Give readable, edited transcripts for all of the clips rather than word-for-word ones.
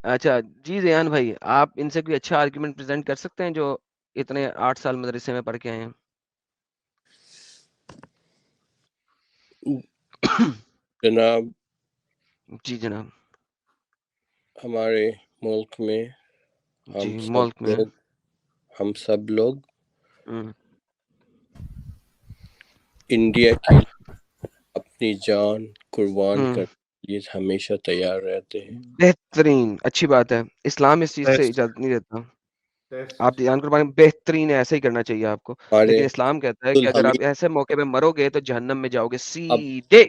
اچھا جی زیان بھائی، آپ ان سے کوئی اچھا آرگیومنٹ پریزنٹ کر سکتے ہیں جو اتنے 8 سال مدرسے میں پڑھ کے آئے ہیں؟ جناب جی جناب. ہمارے ملک میں جی ملک میں ہم سب لوگ ہم، انڈیا کے لیے اپنی جان قربان ہم، کرنے کے لیے ہمیشہ تیار رہتے ہیں. بہترین، اچھی بات ہے. اسلام اس چیز سے اجازت نہیں دیتا. آپ جان قربانی بہترین ہے، ایسا ہی کرنا چاہیے آپ کو. ہمارے لیکن اسلام کہتا ہے کہ اگر آپ عبدالحمید ایسے موقع پہ مرو گے تو جہنم میں جاؤ گے سیدھے،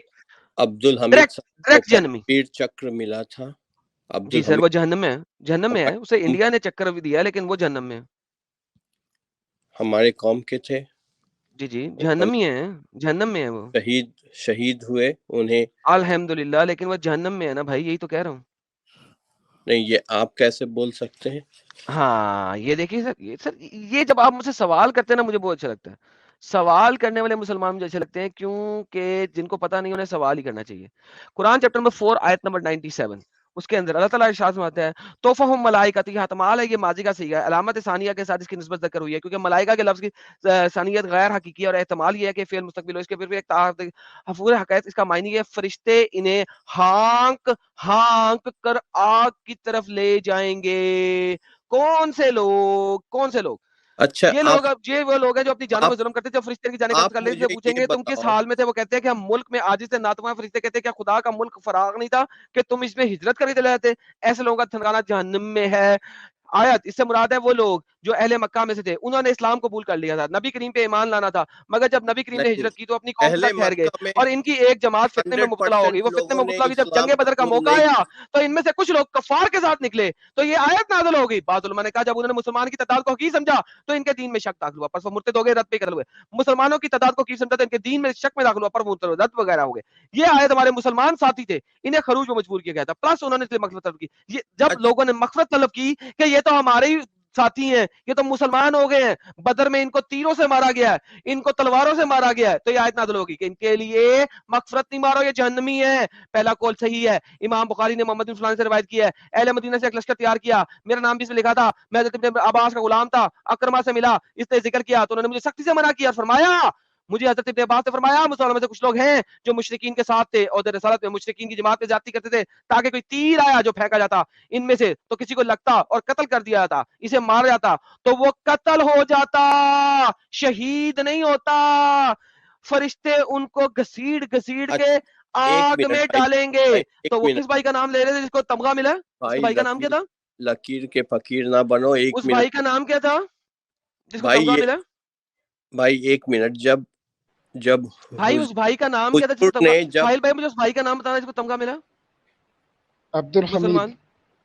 عبدالحمید ڈائریکٹ صاحب کو ڈائریکٹ جہنمی. پیر چکر ملا تھا. جی سر، وہ عبدالحمید جہنم میں ہے، جہنم میں ہے. اسے انڈیا نے چکر بھی دیا لیکن وہ جہنم میں ہے. ہمارے قوم کے تھے، جی جی جہنم ہی ہے، جہنم میں ہے وہ. شہید ہوئے انہیں. الحمدللہ، لیکن وہ جہنم میں ہے نا بھائی، یہی تو کہہ رہا ہوں. نہیں، یہ آپ کیسے بول سکتے ہیں؟ ہاں یہ دیکھیے سر یہ جب آپ مجھ سے سوال کرتے ہیں نا مجھے بہت اچھا لگتا ہے. سوال کرنے والے مسلمان مجھے اچھے لگتے ہیں کیونکہ جن کو پتہ نہیں انہیں سوال ہی کرنا چاہیے. قرآن چیپٹر نمبر 4 آیت نمبر 97 اس کے اندر اللہ تعالیٰ ارشاد فرماتا ہے توفہم ملائکتی، احتمال ہے یہ ماضی کا صیغہ ہے، علامت ثانیہ کے ساتھ اس کی نسبت ذکر ہوئی ہے کیونکہ ملائکہ کے لفظ کی ثانیت غیر حقیقی ہے، اور احتمال یہ ہے کہ فعل مستقبل ہو. اس کے پھر بھی ایک حفور حقائق اس کا معنی ہے فرشتے انہیں ہانک ہانک کر آگ کی طرف لے جائیں گے. کون سے لوگ؟ اچھا، یہ وہ لوگ ہیں جو اپنی جانوں میں آپ ظلم کرتے تھے. فرشتے کی جانیں قتل کر لیتے مجھے تھے. پوچھیں یہ گے تم کس بتاؤ. حال میں تھے؟ وہ کہتے ہیں کہ ہم ملک میں عاجز تھے، ناتواں. فرشتے کہتے ہیں کیا خدا کا ملک فراغ نہیں تھا کہ تم اس میں ہجرت کر کے چلے جاتے؟ ایسے لوگوں کا ٹھکانہ جہنم میں ہے. آیت اس سے مراد ہے وہ لوگ جو اہل مکہ میں سے تھے، انہوں نے اسلام قبول کر لیا تھا، نبی کریم پہ ایمان لانا تھا، مگر جب نبی کریم نے نہیں، ہجرت کی تو اپنی قوم کے اہل ساتھ ٹھہر گئے مکہ میں اور ان کی ایک جماعت فتنے میں مبتلا ہو گئی. 100% وہ فتنے لوگوں میں نے مبتلا ہوگی. جب اسلام جنگ بدر کا قبول موقع نہیں آیا کیا. تو ان میں سے کچھ لوگ کفار کے ساتھ نکلے تو یہ آیت نازل ہو گئی. بعض علماء نے کہا جب انہوں نے مسلمان کی تعداد کو حقیقی سمجھا تو ان کے دین میں شک داخل ہوا، پس وہ مرتد ہو گئے، رد پہ قتل ہوئے. مسلمانوں کی تعداد کو حقیقی سمجھا تو ان کے دین میں شک میں داخل ہوا، پر وہ رد وغیرہ ہو گئے. یہ آیت ہمارے مسلمان ساتھی تھے، انہیں خروج میں مجبور کیا گیا تھا، پلس انہوں نے مغفرت طلب کی. یہ جب اچھا، لوگوں نے مغفرت طلب کی کہ یہ تو ہمارے ہی ساتھی ہیں، یہ تو مسلمان ہو گئے ہیں، بدر میں ان کو تیروں سے مارا گیا ہے، ان کو تلواروں سے مارا گیا ہے، تو یہ آیت نازل ہوگی کہ ان کے لیے مغفرت نہیں مارو، یہ جہنمی ہے. پہلا قول صحیح ہے. امام بخاری نے محمد بن فلان سے روایت کی ہے، اہل مدینہ سے ایک لشکر تیار کیا، میرا نام بھی اس میں لکھا تھا، میں حضرت ابن عباس کا غلام تھا، اکرمہ سے ملا، اس نے ذکر کیا تو انہوں نے مجھے سختی سے منع کیا. فرمایا مجھے حضرت ابن عباس نے فرمایا مسلمانوں میں سے کچھ لوگ ہیں جو مشرکین کے ساتھ تھے اور رسالت میں مشرکین کی جماعت پہ زیادتی کرتے تھے تاکہ کوئی تیر آیا جو پھینکا جاتا ان میں سے تو کسی کو لگتا اور قتل کر دیا جاتا، اسے مارا جاتا تو وہ قتل ہو جاتا، شہید نہیں ہوتا. فرشتے ان کو گھسیڑ گھسیڑ کے اچھا، ایک آگ منٹ میں بھائی. ڈالیں گے. بھائی ایک تو وہ منٹ. کس بھائی کا نام لے رہے تھے جس کو تمغہ ملا؟ اس کے بھائی بھائی کا نام کیا تھا؟ لکیر کے فقیر نہ بنو. ایک اس منٹ بھائی کا نام کیا تھا جس کو تمغہ بھائی. ملا؟ بھائی ایک منٹ. جب بھائی اس بھائی کا نام کیا تھا جس کو حضور تمغہ؟ نے جب ساحل بھائی مجھے اس بھائی کا نام بتانا جس کو تمغہ ملا. عبدالحمید. مسلمان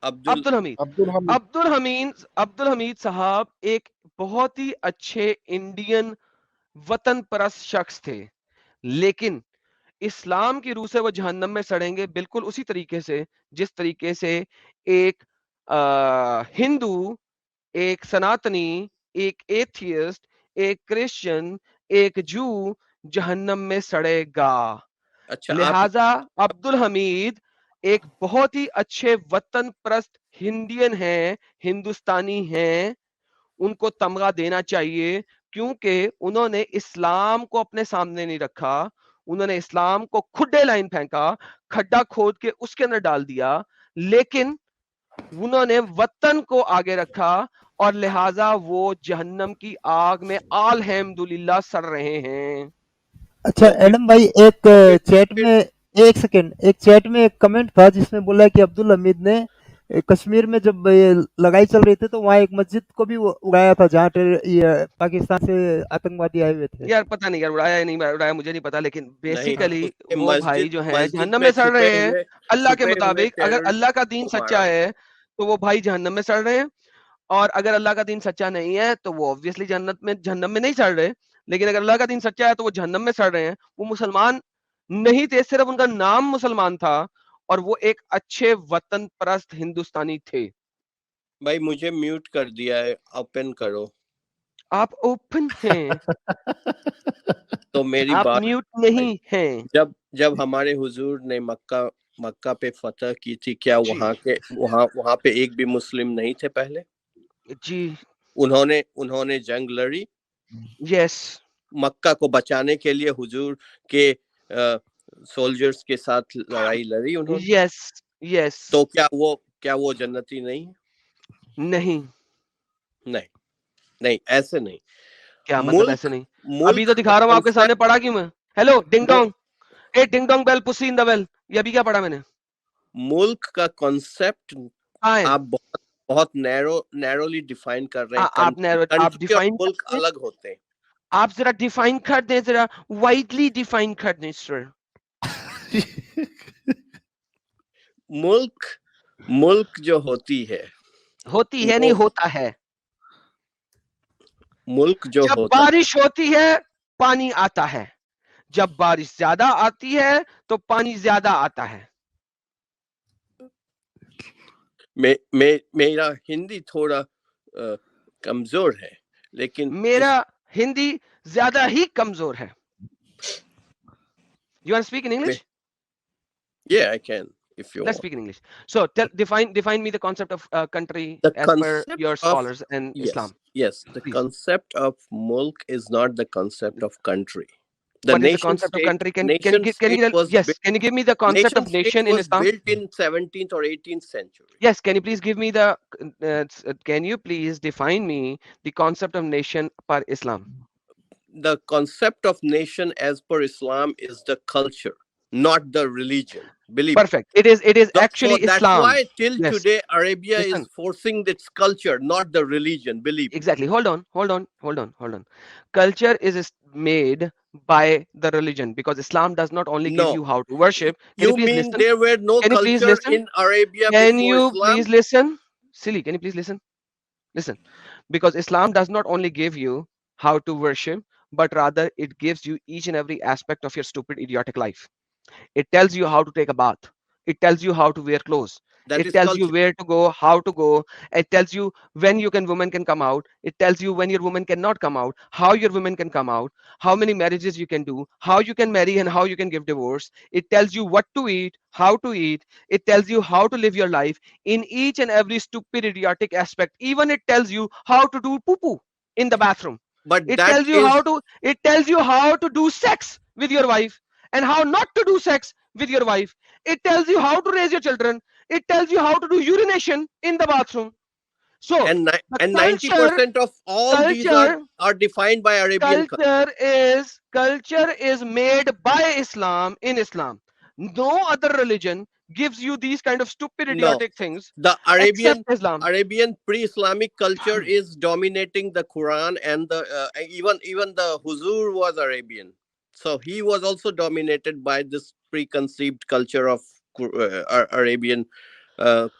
عبد الحمید. عبدالحمید. عبد الحمید صاحب ایک بہت ہی اچھے انڈین وطن پرست شخص تھے، لیکن اسلام کی روح سے وہ جہنم میں سڑیں گے بالکل اسی طریقے سے جس طریقے سے ایک ہندو، ایک سناتنی، ایک ایتھیسٹ، ایک کرسچن، ایک جو جہنم میں سڑے گا. اچھا آپ لہذا عبد الحمید ایک بہت ہی اچھے وطن پرست ہندین ہیں، ہندوستانی ہیں، ان کو تمغہ دینا چاہیے کیونکہ انہوں نے اسلام کو اپنے سامنے نہیں رکھا، انہوں نے اسلام کو کھڈے لائن پھینکا، کھڈا کھود کے اس کے اندر ڈال دیا، لیکن انہوں نے وطن کو آگے رکھا اور لہٰذا وہ جہنم کی آگ میں الحمدللہ سڑ رہے ہیں. اچھا تو ایڈم بھائی، ایک پھر چیٹ میں ایک سیکنڈ، ایک چیٹ میں ایک کمنٹ تھا جس میں بولا کہ عبد الحمید نے کشمیر میں جب یہ لڑائی چل رہی تھی تو وہاں ایک مسجد کو بھی اڑایا تھا جہاں یہ پاکستان سے آتنکوادی آئے ہوئے تھے. یار پتہ نہیں یار اڑایا یا نہیں اڑایا مجھے نہیں پتا، لیکن نہیں، بیسیکلی اس نے وہ بھائی جو ہیں مسجد جہنم میں میں سڑ رہے ہیں. اللہ کے چھپے ہوئے مطابق اگر اللہ کا ٹیررسٹ دین کو مارا. سچا ہے تو وہ بھائی جہنم میں سڑ رہے ہیں، اور اگر اللہ کا دین سچا نہیں ہے تو وہ obviously جہنم میں نہیں سڑ رہے. لیکن اگر اللہ کا دین سچا ہے تو وہ جہنم میں سڑ رہے ہیں. وہ مسلمان نہیں تھے، صرف ان کا نام مسلمان تھا، اور وہ ایک اچھے وطن پرست ہندوستانی تھے. بھائی مجھے میوٹ کر دیا ہے، اوپن کرو. آپ اوپن ہیں، تو میری آپ بات میوٹ بھائی، نہیں ہیں. جب ہمارے حضور نے مکہ مکہ پہ فتح کی تھی، کیا جی وہاں پہ ایک بھی مسلم نہیں تھے پہلے؟ جی انہوں نے جنگ لڑی یس مکہ کو بچانے کے لیے، حضور کے سولجرز کے ساتھ لڑائی لڑی انہوں نے، یس یس تو کیا وہ جنتی نہیں؟ نہیں نہیں ایسے نہیں. کیا مطلب ایسے ملک نہیں؟ ابھی ملک تو کا دکھا رہا ہوں آپ کے سامنے، کنسپٹ پڑھا کیوں میں؟ ہیلو ڈنگ ڈونگ، اے ڈنگ ڈونگ بیل پسی ان دا بیل، یہ ابھی کیا پڑھا میں نے؟ ملک کا کنسپٹ کہاں ہے؟ آپ بہت نیرولی ڈیفائن کر رہے ہیں. آپ کنٹری اور ڈیفائن ملک الگ ہوتے ہیں. آپ ذرا ڈیفائن کر دیں، ذرا وائڈلی ڈیفائن کر دیں سر. ملک جو ہوتی ہے نہیں وہ ہوتا ہے. ملک جو جب ہوتا بارش ہوتی ہے پانی آتا ہے، جب بارش زیادہ آتی ہے تو پانی زیادہ آتا ہے. میرا ہندی تھوڑا کمزور ہے، لیکن میرا ہندی زیادہ ہی کمزور ہے. You want to speak in English? Yeah, I can if you Let's want. speak in English. So define me the concept of country The as per concept your of scholars and Islam. yes, the Please. concept of mulk is not the concept of country. What is the concept of country? Can you give me the concept of nation in Islam? Built in 17th or 18th century. Yes, can you please give me the can you please define me the concept of nation per Islam? The concept of nation as per Islam is the culture, not the religion. Believe Perfect. It is actually so that's Islam. why till Yes. today Arabia Listen. is forcing its culture, not the religion. Believe me. Exactly. Hold on. Culture is made by the religion, because Islam does not only give No. you how to worship. Can you You please mean listen? there were no Can you please culture listen? in Arabia Can before you Islam? please listen? Silly, can you please listen? Listen. Because Islam does not only give you how to worship, but rather it gives you each and every aspect of your stupid, idiotic life. It tells you how to take a bath. It tells you how to wear clothes. That It is tells you culture. where to go, how to go. It tells you when woman can come out. It tells you when your woman cannot come out, how your woman can come out, how many marriages you can do, how you can marry and how you can give divorce. It tells you what to eat, how to eat. It tells you how to live your life in each and every stupid, idiotic aspect. Even it tells you how to do poo-poo in the bathroom. But It that tells you how to do sex with your wife and how not to do sex with your wife. It tells you how to raise your children. It tells you how to do urination in the bathroom. So and the 90% of all these are defined by Arabian culture. culture is made by Islam in Islam. No other religion gives you these kind of stupid, No, idiotic things the except Islam. Arabian pre-Islamic culture is dominating the Quran, and the even the Huzur was Arabian, so he was also dominated by this preconceived culture of Arabian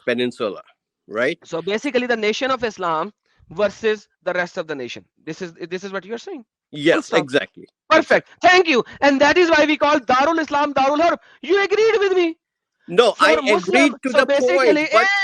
peninsula, right? So basically, the nation of Islam versus the rest of the nation. This is what you're saying. Full Yes, stop. exactly. Perfect. Thank you. And that is why we call Darul Islam Darul Harb. You agreed with me. No, For I Muslim, agreed to so the basically, point, but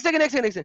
second.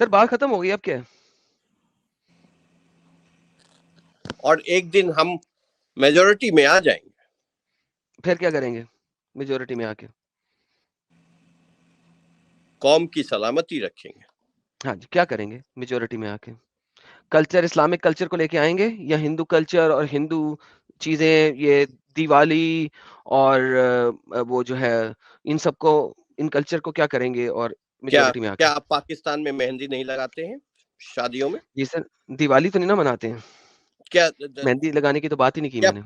سر بات ختم ہو گئی, اب کیا ہے؟ اور ایک دن ہم majority میں آ جائیں گے, پھر کیا کریں گے میجورٹی میں آ کے؟ قوم کی سلامتی رکھیں گے. ہاں جی, کیا کریں گے میجورٹی میں آ کے؟ کلچر, اسلامک کلچر کو لے کے آئیں گے, یا ہندو کلچر اور ہندو چیزیں, یہ دیوالی اور وہ جو ہے ان سب کو, ان کلچر کو کیا کریں گے اور میجورٹی میں آ کے؟ کیا آپ پاکستان میں مہندی نہیں لگاتے ہیں شادیوں میں؟ جی سر, دیوالی تو نہیں نا مناتے ہیں, کیا مہندی لگانے کی تو بات ہی نہیں کی میں نے.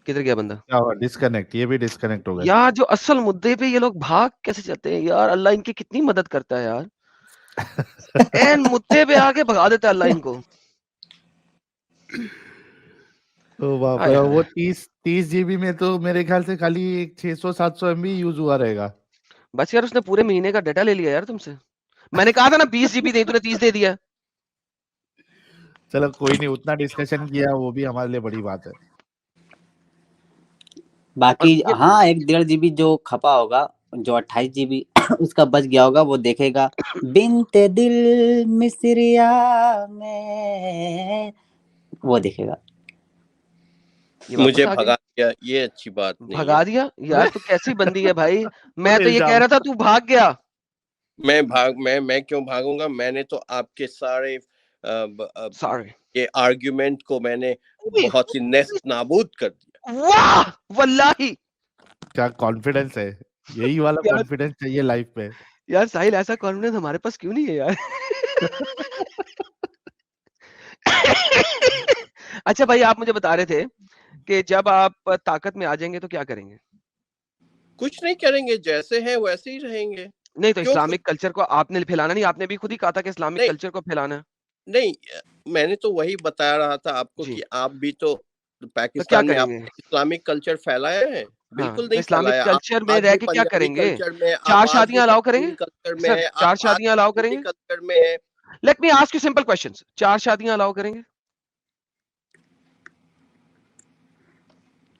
کدھر گیا بندہ؟ کیا ہوا ڈسکنیکٹ, یہ بھی ڈسکنیکٹ ہو گیا. یار جو اصل مدعے پہ یہ لوگ بھاگ کیسے جاتے ہیں یار, اللہ ان کی کتنی مدد کرتا ہے یار, این مدعے پہ آ کے بھگا دیتا ہے اللہ ان کو. وہ 30 GB میں تو میرے خیال سے خالی 600-700 MB یوز ہوا رہے گا. بس یار اس نے پورے مہینے کا ڈیٹا لے لیا یار تم سے. میں نے کہا تھا نا 20 GB دے, تو نے 30 دے دیا. چلو کوئی نہیں, اتنا ڈسکشن کیا وہ بھی ہمارے لیے بڑی بات ہے. باقی ہاں 1.5 GB جو کھپا ہوگا, جو 28 GB اس کا بچ گیا ہوگا, وہ دیکھے گا بنت دل مصریا میں, وہ دیکھے گا. مجھے بھگا دیا, یہ اچھی بات نہیں ہے. بھگا دیا یار, تو کیسی بندی ہے بھائی. میں تو یہ کہہ رہا تھا تو بھاگ گیا. میں کیوں بھاگوں گا؟ میں نے تو آپ کے سارے سوری یہ آرگیومنٹ کو میں نے بہت ہی نیست نابود کر دیا. واہ واللہ, کیا کانفیڈنس ہے, یہی والا کانفیڈنس چاہیے لائف میں. یار ساحل ایسا کانفیڈنس ہمارے پاس کیوں نہیں ہے یار. اچھا بھائی, آپ مجھے بتا رہے تھے کہ جب آپ طاقت میں آ جائیں گے تو کیا کریں گے؟ کچھ نہیں کریں گے, جیسے ہیں ویسے ہی رہیں گے. نہیں تو اسلامک کلچر کو آپ نے پھیلانا نہیں, آپ نے بھی خود ہی کہا تھا کہ اسلامک کلچر کو پھیلانا ہے. نہیں, میں نے تو وہی بتا رہا تھا آپ کو کہ آپ بھی تو پاکستان میں آپ نے اسلامک کلچر پھیلایا ہے. بالکل نہیں اسلامک پھیلایا. کلچر میں رہ کے کیا کریں گے؟ کلچر میں 4 شادیاں الاؤ کریں گے کلچر میں ہے, 4 شادیاں الاؤ کریں گے کلچر میں ہے. Let me ask you simple questions, 4 شادیاں الاؤ کریں گے؟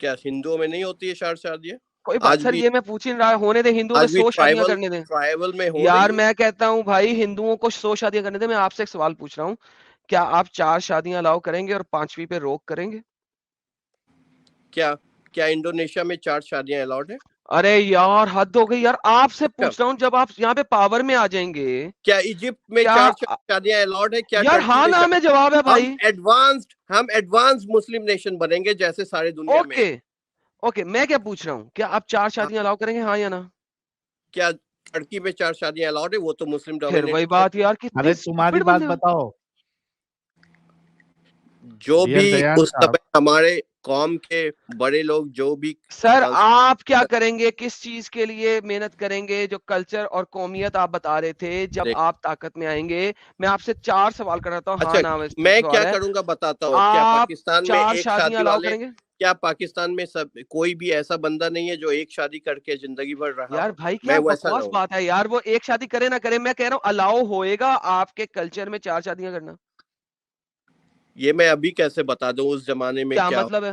کیا ہندوؤں میں نہیں ہوتی ہے 4 شادیاں؟ کوئی بات سر, یہ میں پوچھ نہیں رہا, ہونے دے ہندوؤں میں 100 شادیاں کرنے دیں. ٹرائبل میں ہو یار رہی ہے. میں کہتا ہوں بھائی ہندوؤں کو 100 شادیاں کرنے دیں. میں آپ سے ایک سوال پوچھ رہا ہوں, کیا آپ 4 شادیاں الاؤ کریں گے اور 5ویں پہ روک کریں گے؟ کیا انڈونیشیا میں 4 شادیاں الاؤڈ ہیں؟ ارے یار حد ہو گئی یار, آپ سے پوچھ رہا ہوں, جب آپ یہاں پہ پاور میں آ جائیں گے کیا ایجپٹ میں 4 شادیاں الاؤڈ ہے؟ کیا یار ہاں نام ہے جواب ہے بھائی. ہم ایڈوانسڈ مسلم نیشن بنیں گے جیسے سارے دنیا میں. اوکے, میں کیا پوچھ رہا ہوں, کیا آپ 4 شادیاں الاؤ کریں گے, ہاں یا نا؟ کیا ترکی میں 4 شادیاں الاؤڈ ہے؟ وہ تو مسلم پھر ڈومینیٹڈ وہی بات یار, ارے تمہاری بات بتاؤ. جو بھی اس سمے ہمارے قوم کے بڑے لوگ جو بھی. سر آپ کیا کریں گے, کس چیز کے لیے محنت کریں گے؟ جو کلچر اور قومیت آپ بتا رہے تھے, جب آپ طاقت میں آئیں گے, میں آپ سے 4 سوال کر رہا ہوں. ہاں نام ہے, میں کیا کروں گا بتاتا ہوں. کیا پاکستان میں 4 ایک شادیاں شادی الاؤ والے, کریں گے؟ کیا پاکستان میں کوئی بھی ایسا بندہ نہیں ہے جو ایک شادی کر کے زندگی بھر رہا یار ہو؟ بھائی میں کیا ویسا بکواس رہوں. بات ہے یار, وہ ایک شادی کرے نہ کرے, میں کہہ رہا ہوں الاؤ ہوئے گا آپ کے کلچر میں 4 شادیاں کرنا. یہ میں ابھی کیسے بتا دوں اس زمانے میں کیا کیا مطلب ہے؟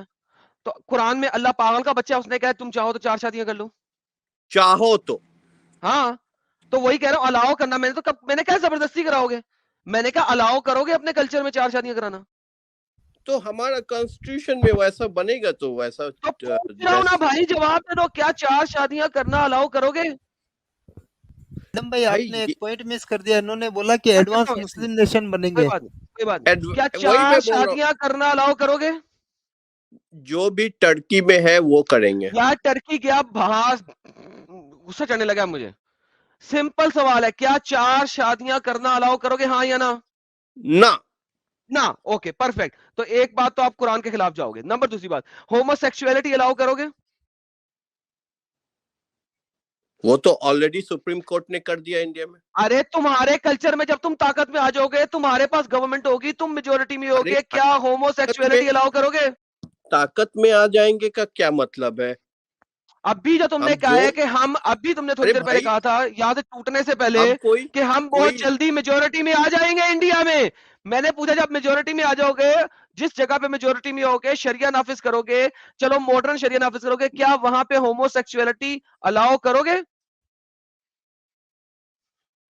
تو قرآن میں اللہ پاگل کا بچہ, اس نے کہا تم چاہو تو 4 شادیاں کر لو. چاہو تو ہاں, تو وہی کہہ رہا ہوں الاؤ کرنا. میں نے کہا زبردستی کراؤ گے, میں نے کہا الاؤ کرو گے اپنے کلچر میں 4 شادیاں کرانا. تو ہمارا کانسٹیٹیوشن میں ویسا بنے گا تو ویسا. تو پوچھ رہا ہوں نا بھائی, جواب دے دو, کیا 4 شادیاں کرنا الاؤ کرو گے؟ بھائی آپ نے ایک پوائنٹ مس کر دیا, انہوں نے بولا کہ ایڈوانس مسلم نیشن بنیں گے. کوئی بات نہیں, کیا 4 شادیاں کرنا الاؤ کرو گے؟ جو بھی ٹرکی میں ہے وہ کریں گے. یار ٹرکی کیا بھاس, غصہ چڑھنے لگا مجھے. سمپل سوال ہے, کیا 4 شادیاں کرنا الاؤ کرو گے, ہاں یا نا؟ نہ. Okay perfect. تو ایک بات تو آپ قرآن کے خلاف جاؤ گے. نمبر دوسری بات, ہومو سیکسولیٹی الاؤ کرو گے؟ وہ تو آلریڈی سپریم کورٹ نے کر دیا انڈیا میں. ارے تمہارے کلچر میں جب تم طاقت میں آ جاؤ گے, تمہارے پاس گورنمنٹ ہوگی, تم میجورٹی میں ہوگے, کیا ہومو سیکسولیٹی الاؤ کرو گے؟ طاقت میں آ جائیں گے کا کیا مطلب ہے؟ ابھی جو تم نے کہا ہے کہ ہم, ابھی تم نے تھوڑی دیر پہلے کہا تھا یاد ٹوٹنے سے پہلے کہ ہم بہت جلدی میجورٹی میں آ جائیں گے انڈیا میں. میں نے پوچھا جب میجورٹی میں آ جاؤ گے, جس جگہ پہ میجورٹی میں ہوگے, شریعہ نافذ کرو گے, چلو ماڈرن شریعہ نافذ کرو گے, کیا وہاں پہ ہومو سیکسولیٹی الاؤ کرو گے؟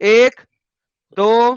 1 2